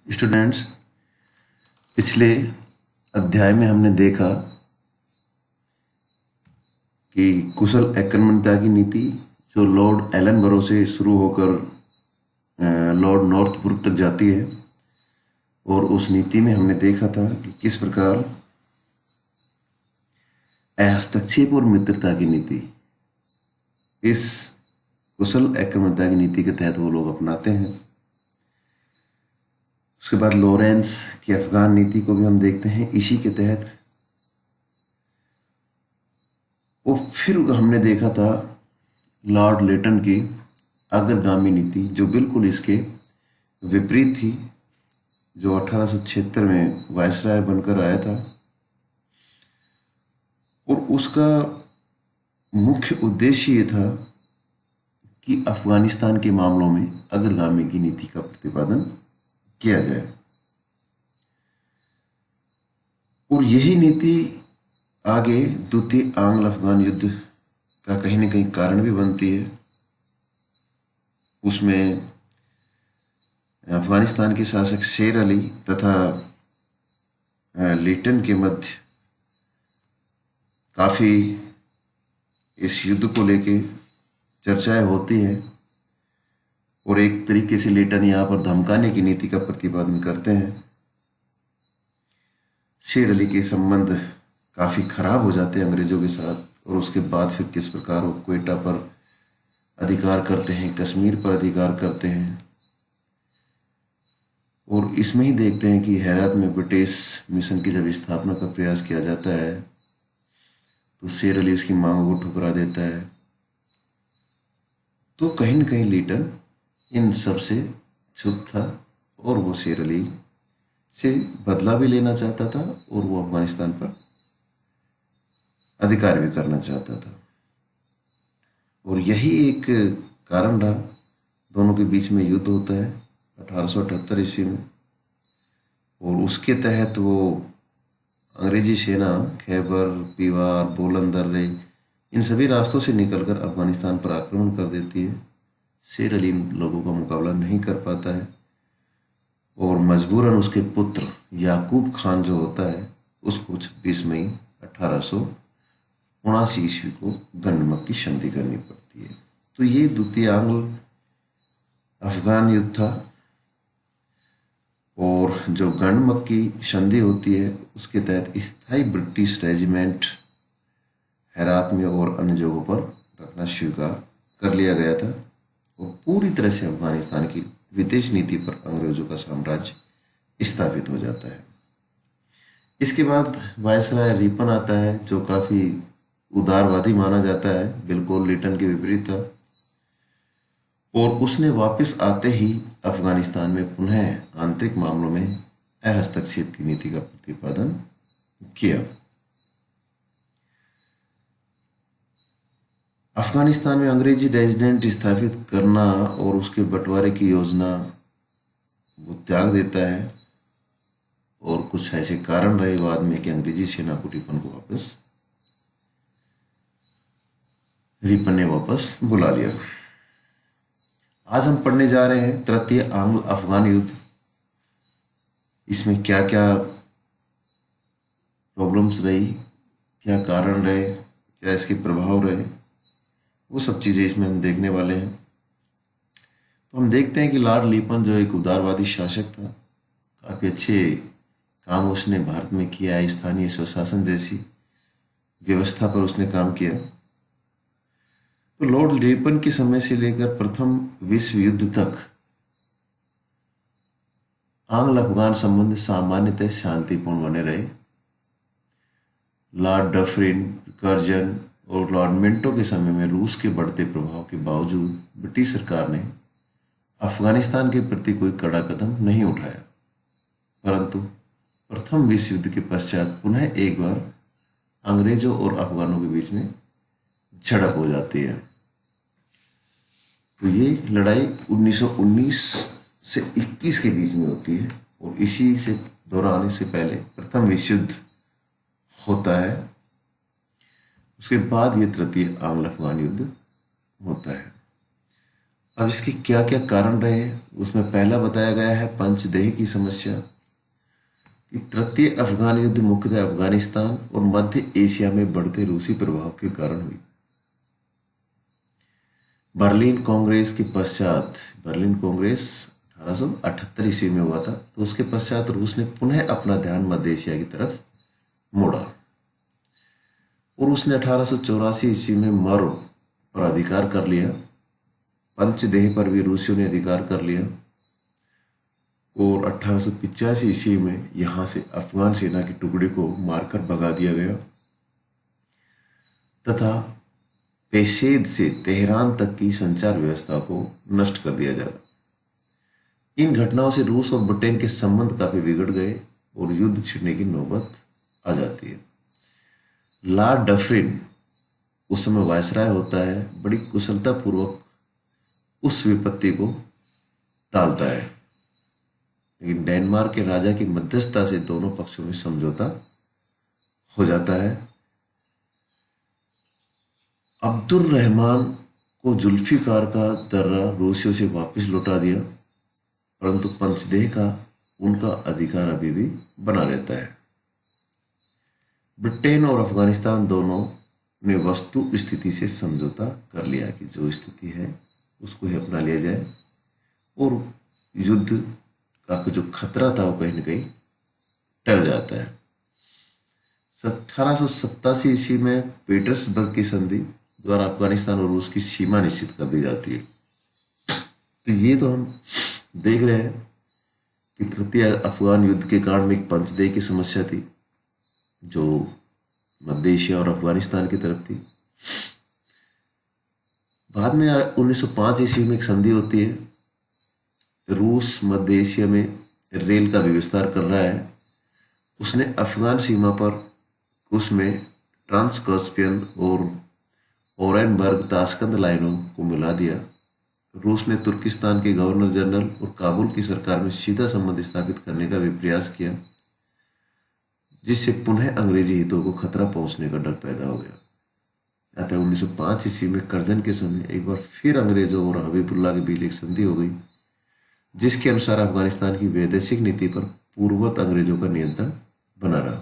Students, पिछले अध्याय में हमने देखा कि कुशल आक्रमणता की नीति जो लॉर्ड एलनबरो से शुरू होकर लॉर्ड नॉर्थब्रुक तक जाती है, और उस नीति में हमने देखा था कि किस प्रकार हस्तक्षेप और मित्रता की नीति इस कुशल आक्रमणता की नीति के तहत वो लोग अपनाते हैं। उसके बाद लॉरेंस की अफगान नीति को भी हम देखते हैं इसी के तहत। और फिर हमने देखा था लॉर्ड लेटन की अग्रगामी नीति जो बिल्कुल इसके विपरीत थी, जो 1876 में वायसराय बनकर आया था, और उसका मुख्य उद्देश्य ये था कि अफगानिस्तान के मामलों में अग्रगामी की नीति का प्रतिपादन किया जाए। और यही नीति आगे द्वितीय आंग्ल अफगान युद्ध का कहीं न कहीं कारण भी बनती है। उसमें अफगानिस्तान के शासक शेर अली तथा लेटन के मध्य काफ़ी इस युद्ध को लेके चर्चाएं होती हैं, और एक तरीके से लेटन यहाँ पर धमकाने की नीति का प्रतिपादन करते हैं। शेर अली के संबंध काफ़ी खराब हो जाते हैं अंग्रेज़ों के साथ, और उसके बाद फिर किस प्रकार वो क्वेटा पर अधिकार करते हैं, कश्मीर पर अधिकार करते हैं। और इसमें ही देखते हैं कि हेरात में ब्रिटिश मिशन की जब स्थापना का प्रयास किया जाता है तो शेर अली उसकी मांगों को ठुकरा देता है। तो कहीं न कहीं लीटन इन सब से चुप था, और वो शेर अली से बदला भी लेना चाहता था, और वो अफगानिस्तान पर अधिकार भी करना चाहता था। और यही एक कारण रहा, दोनों के बीच में युद्ध होता है 1878 ईस्वी में। और उसके तहत वो अंग्रेजी सेना खैबर पीवार बोलन दर्रे इन सभी रास्तों से निकलकर अफगानिस्तान पर आक्रमण कर देती है। शेर अली लोगों का मुकाबला नहीं कर पाता है, और मजबूरन उसके पुत्र याकूब खान जो होता है उसको 26 मई 1879 ईस्वी को गंडमक की संधि करनी पड़ती है। तो ये द्वितीय आंग्ल अफगान युद्ध था। और जो गंडमक की संधि होती है उसके तहत स्थायी ब्रिटिश रेजिमेंट हेरात में और अन्य जगहों पर रखना स्वीकार कर लिया गया था, और पूरी तरह से अफगानिस्तान की विदेश नीति पर अंग्रेजों का साम्राज्य स्थापित हो जाता है। इसके बाद वायसराय रिपन आता है जो काफ़ी उदारवादी माना जाता है, बिल्कुल लिटन के विपरीत था। और उसने वापस आते ही अफगानिस्तान में पुनः आंतरिक मामलों में हस्तक्षेप की नीति का प्रतिपादन किया। अफगानिस्तान में अंग्रेजी रेजिडेंट स्थापित करना और उसके बंटवारे की योजना वो त्याग देता है, और कुछ ऐसे कारण रहे बाद में कि अंग्रेजी सेना को रिपन ने वापस बुला लिया। आज हम पढ़ने जा रहे हैं तृतीय आंग्ल अफगान युद्ध। इसमें क्या क्या प्रॉब्लम्स रही, क्या कारण रहे, क्या इसके प्रभाव रहे, वो सब चीज़ें इसमें हम देखने वाले हैं। तो हम देखते हैं कि लॉर्ड लिपन जो एक उदारवादी शासक था, काफ़ी अच्छे काम उसने भारत में किया है। स्थानीय स्वशासन जैसी व्यवस्था पर उसने काम किया। तो लॉर्ड लिपन के समय से लेकर प्रथम विश्व युद्ध तक आंग्ल अफगान संबंध सामान्यतः शांतिपूर्ण बने रहे। लॉर्ड डफरिन, कर्जन और लॉर्ड मिंटो के समय में रूस के बढ़ते प्रभाव के बावजूद ब्रिटिश सरकार ने अफगानिस्तान के प्रति कोई कड़ा कदम नहीं उठाया। परंतु प्रथम विश्व युद्ध के पश्चात पुनः एक बार अंग्रेजों और अफगानों के बीच में झड़प हो जाती है। तो ये लड़ाई 1919 से 21 के बीच में होती है, और इसी से दौरान इससे पहले प्रथम विश्व युद्ध होता है। उसके बाद ये तृतीय आंग्ल अफगान युद्ध होता है। अब इसके क्या क्या कारण रहे, उसमें पहला बताया गया है पंचदेह की समस्या, कि तृतीय अफगान युद्ध मुख्यतः अफगानिस्तान और मध्य एशिया में बढ़ते रूसी प्रभाव के कारण हुई। बर्लिन कांग्रेस के पश्चात, बर्लिन कांग्रेस 1878 ईस्वी में हुआ था, तो उसके पश्चात रूस ने पुनः अपना ध्यान मध्य एशिया की तरफ मोड़ा और उसने 1884 ईस्वी में मरो पर अधिकार कर लिया। पंचदेह पर भी रूसियों ने अधिकार कर लिया और 1885 ईस्वी में यहां से अफगान सेना की टुकड़ी को मारकर भगा दिया गया तथा पेशेद से तेहरान तक की संचार व्यवस्था को नष्ट कर दिया जाता। इन घटनाओं से रूस और ब्रिटेन के संबंध काफी बिगड़ गए और युद्ध छिड़ने की नौबत आ जाती है। लॉर्ड डफरिन उस समय वायसराय होता है, बड़ी कुशलता पूर्वक उस विपत्ति को टालता है, लेकिन डेनमार्क के राजा की मध्यस्थता से दोनों पक्षों में समझौता हो जाता है। अब्दुल रहमान को जुल्फिकार का दर्रा रूसियों से वापस लौटा दिया, परंतु पंचदेह का उनका अधिकार अभी भी बना रहता है। ब्रिटेन और अफगानिस्तान दोनों ने वस्तु स्थिति से समझौता कर लिया कि जो स्थिति है उसको ही अपना लिया जाए और युद्ध का जो खतरा था वो कहीं न कहीं टल जाता है। 1887 ईस्वी में पीटर्सबर्ग की संधि द्वारा अफगानिस्तान और रूस की सीमा निश्चित कर दी जाती है। तो ये तो हम देख रहे हैं कि तृतीय अफगान युद्ध के कारण में एक पंचदेह की समस्या थी जो मध्य एशिया और अफगानिस्तान की तरफ थी। बाद में 1905 ईस्वी में एक संधि होती है। रूस मध्य एशिया में रेल का भी विस्तार कर रहा है। उसने अफगान सीमा पर उसमें ट्रांसकास्पियन और ओरेनबर्ग ताशकंद लाइनों को मिला दिया। रूस ने तुर्किस्तान के गवर्नर जनरल और काबुल की सरकार में सीधा संबंध स्थापित करने का भी प्रयास किया, जिससे पुनः अंग्रेजी हितों को खतरा पहुंचने का डर पैदा हो गया। अतः 1905 ईस्वी में करजन के समय एक बार फिर अंग्रेजों और हबीबुल्ला के बीच एक संधि हो गई, जिसके अनुसार अफगानिस्तान की वैदेशिक नीति पर पूर्ववत अंग्रेजों का नियंत्रण बना रहा।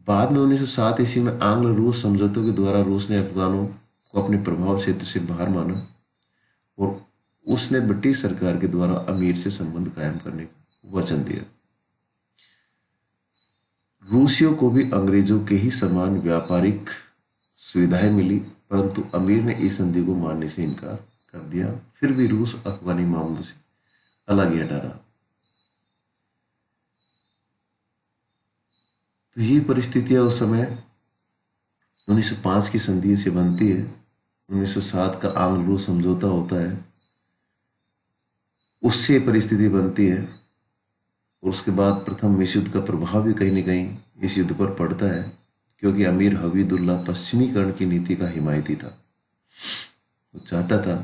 बाद में 1907 ईस्वी में आंग्ल रूस समझौतों के द्वारा रूस ने अफगानों को अपने प्रभाव क्षेत्र से बाहर माना और उसने ब्रिटिश सरकार के द्वारा अमीर से संबंध कायम करने का वचन दिया। रूसियों को भी अंग्रेजों के ही समान व्यापारिक सुविधाएं मिली, परंतु अमीर ने इस संधि को मानने से इनकार कर दिया। फिर भी रूस अफगानी मामलों से अलग ही हटा रहा। तो ये परिस्थितियां उस समय 1905 की संधि से बनती है। 1907 का आंग्ल रूस समझौता होता है, उससे परिस्थिति बनती है और उसके बाद प्रथम विश्व युद्ध का प्रभाव भी कहीं न कहीं इस युद्ध पर पड़ता है, क्योंकि अमीर हबीबुल्ला पश्चिमीकरण की नीति का हिमायती था। वो चाहता था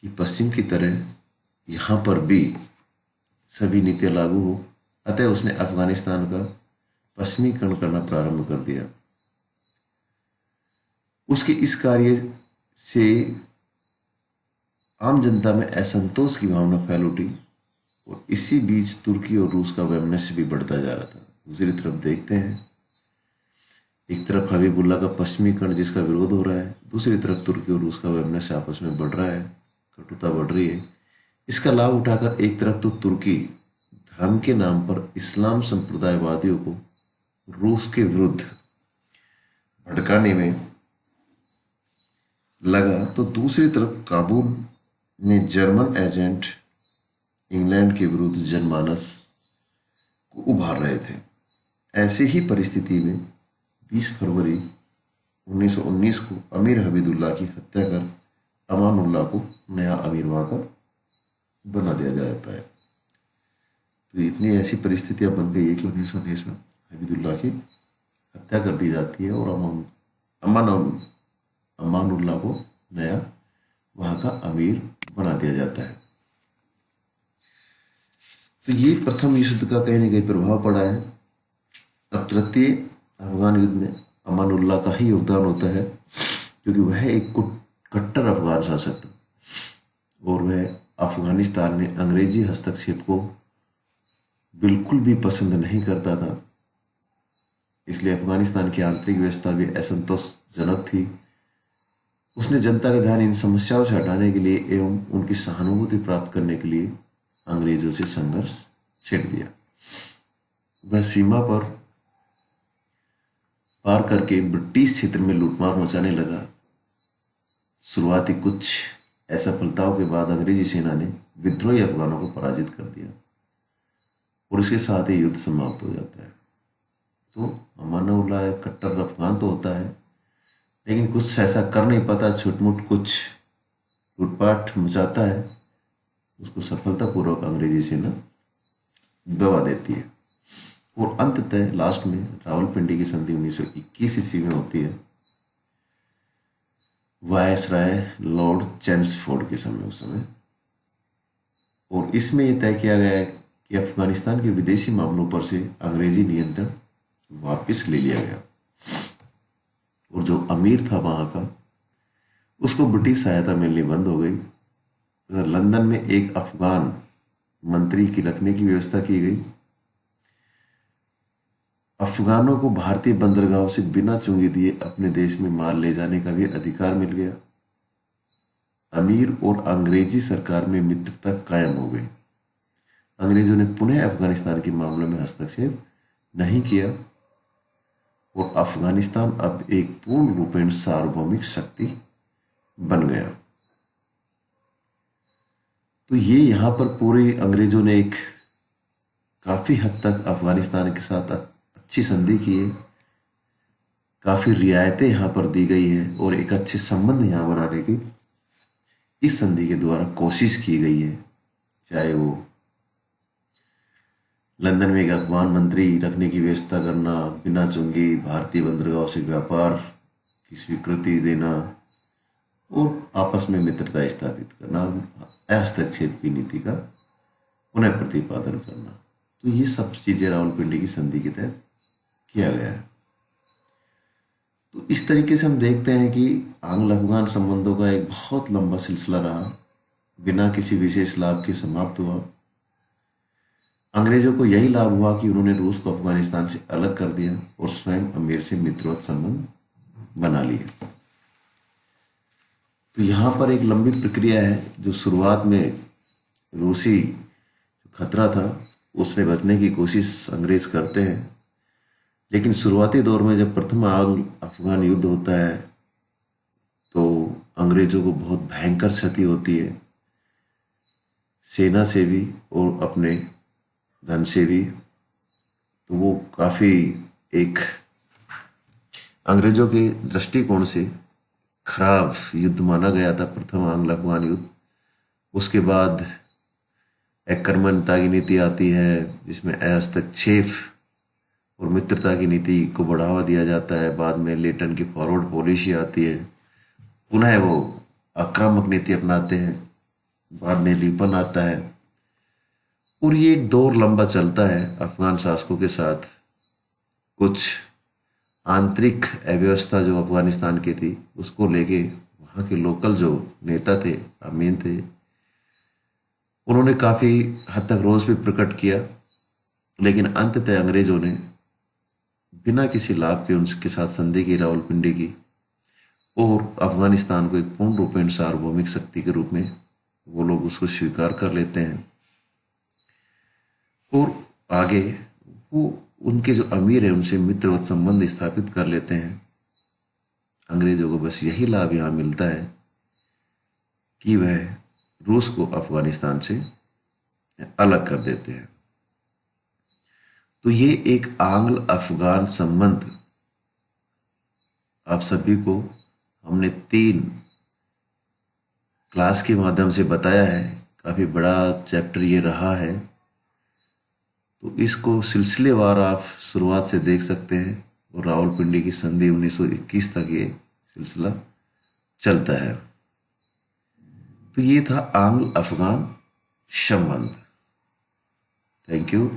कि पश्चिम की तरह यहाँ पर भी सभी नीतियाँ लागू हो, अतः उसने अफगानिस्तान का पश्चिमीकरण करना प्रारंभ कर दिया। उसके इस कार्य से आम जनता में असंतोष की भावना फैल उठी और इसी बीच तुर्की और रूस का वैमनस्य भी बढ़ता जा रहा था। दूसरी तरफ देखते हैं, एक तरफ हबीबुल्ला का पश्चिमीकरण जिसका विरोध हो रहा है, दूसरी तरफ तुर्की और रूस का वैमनस्य आपस में बढ़ रहा है, कटुता बढ़ रही है। इसका लाभ उठाकर एक तरफ तो तुर्की धर्म के नाम पर इस्लाम संप्रदायवादियों को रूस के विरुद्ध भड़काने में लगा, तो दूसरी तरफ काबुल में जर्मन एजेंट इंग्लैंड के विरुद्ध जनमानस को उभार रहे थे। ऐसी ही परिस्थिति में 20 फरवरी 1919 को अमीर हबीबुल्ला की हत्या कर अमानुल्लाह को नया अमीर वहां बना दिया जाता है। तो इतनी ऐसी परिस्थितियां बन गई है कि 1919 में हबीबुल्ला की हत्या कर दी जाती है और अमानुल्लाह को नया वहां का अमीर बना दिया जाता है। तो ये प्रथम विश्व युद्ध का कहीं न कहीं प्रभाव पड़ा है। अब तृतीय अफगान युद्ध में अमानुल्लाह का ही योगदान होता है, क्योंकि वह एक कट्टर अफगान शासक था। और वह अफगानिस्तान में अंग्रेजी हस्तक्षेप को बिल्कुल भी पसंद नहीं करता था। इसलिए अफगानिस्तान की आंतरिक व्यवस्था भी असंतोषजनक थी। उसने जनता का ध्यान इन समस्याओं से हटाने के लिए एवं उनकी सहानुभूति प्राप्त करने के लिए अंग्रेजों से संघर्ष छेड़ दिया। वह सीमा पर पार करके ब्रिटिश क्षेत्र में लूटमार मचाने लगा। शुरुआती कुछ असफलताओं के बाद अंग्रेजी सेना ने विद्रोही अफगानों को पराजित कर दिया और इसके साथ ही युद्ध समाप्त हो जाता है। तो अमानुल्लाह कट्टर अफगान तो होता है, लेकिन कुछ ऐसा कर नहीं पाता, छुटमुट कुछ लूटपाट मचाता है, उसको सफलतापूर्वक अंग्रेजी सेना दबा देती है। और अंततः लास्ट में रावलपिंडी की संधि 1921 ईस्वी में होती है, वायसराय लॉर्ड चेम्सफोर्ड के समय, उस समय। और इसमें यह तय किया गया है कि अफगानिस्तान के विदेशी मामलों पर से अंग्रेजी नियंत्रण वापस ले लिया गया और जो अमीर था वहां का, उसको ब्रिटिश सहायता मिलनी बंद हो गई। लंदन में एक अफगान मंत्री की रखने की व्यवस्था की गई। अफगानों को भारतीय बंदरगाहों से बिना चुंगी दिए अपने देश में माल ले जाने का भी अधिकार मिल गया। अमीर और अंग्रेजी सरकार में मित्रता कायम हो गई। अंग्रेजों ने पुनः अफगानिस्तान के मामलों में हस्तक्षेप नहीं किया और अफगानिस्तान अब एक पूर्ण रूपेण सार्वभौमिक शक्ति बन गया। तो ये यहाँ पर पूरे अंग्रेजों ने एक काफ़ी हद तक अफगानिस्तान के साथ अच्छी संधि की है, काफ़ी रियायतें यहाँ पर दी गई है और एक अच्छे संबंध यहाँ बनाने की इस संधि के द्वारा कोशिश की गई है। चाहे वो लंदन में एक अफगान मंत्री रखने की व्यवस्था करना, बिना चुंगी भारतीय बंदरगाहों से व्यापार की स्वीकृति देना और आपस में मित्रता स्थापित करना, हस्तक्षेप की नीति का पुनः प्रतिपादन करना, तो ये सब चीजें रावलपिंडी की संधि के तहत किया गया है। तो इस तरीके से हम देखते हैं कि आंग्ल अफगान संबंधों का एक बहुत लंबा सिलसिला रहा, बिना किसी विशेष लाभ के समाप्त हुआ। अंग्रेजों को यही लाभ हुआ कि उन्होंने रूस को अफगानिस्तान से अलग कर दिया और स्वयं अमीर से मित्रवत संबंध बना लिए। तो यहाँ पर एक लंबी प्रक्रिया है जो शुरुआत में रूसी खतरा था उससे बचने की कोशिश अंग्रेज करते हैं, लेकिन शुरुआती दौर में जब प्रथम आंग्ल अफगान युद्ध होता है तो अंग्रेजों को बहुत भयंकर क्षति होती है, सेना से भी और अपने धन से भी। तो वो काफ़ी एक अंग्रेजों के दृष्टिकोण से खराब युद्ध माना गया था प्रथम आंग्ल अफगान युद्ध। उसके बाद आक्रमणता की नीति आती है जिसमें हस्तक्षेप और मित्रता की नीति को बढ़ावा दिया जाता है। बाद में लेटन की फॉरवर्ड पॉलिसी आती है, पुनः वो आक्रामक नीति अपनाते हैं। बाद में लिपन आता है और ये एक दौर लंबा चलता है अफगान शासकों के साथ। कुछ आंतरिक अव्यवस्था जो अफगानिस्तान की थी उसको लेके वहाँ के लोकल जो नेता थे, अमीन थे, उन्होंने काफ़ी हद तक रोष भी प्रकट किया, लेकिन अंततः अंग्रेजों ने बिना किसी लाभ के उनके साथ संधि की रावलपिंडी की और अफगानिस्तान को एक पूर्ण रूपेण सार्वभौमिक शक्ति के रूप में वो लोग उसको स्वीकार कर लेते हैं। और आगे वो उनके जो अमीर है उनसे मित्रवत संबंध स्थापित कर लेते हैं। अंग्रेजों को बस यही लाभ यहाँ मिलता है कि वह रूस को अफगानिस्तान से अलग कर देते हैं। तो ये एक आंग्ल अफगान संबंध आप सभी को हमने 3 क्लास के माध्यम से बताया है। काफ़ी बड़ा चैप्टर ये रहा है, तो इसको सिलसिलेवार आप शुरुआत से देख सकते हैं और रावलपिंडी की संधि 1921 तक ये सिलसिला चलता है। तो ये था आंग्ल अफगान संबंध। Thank you.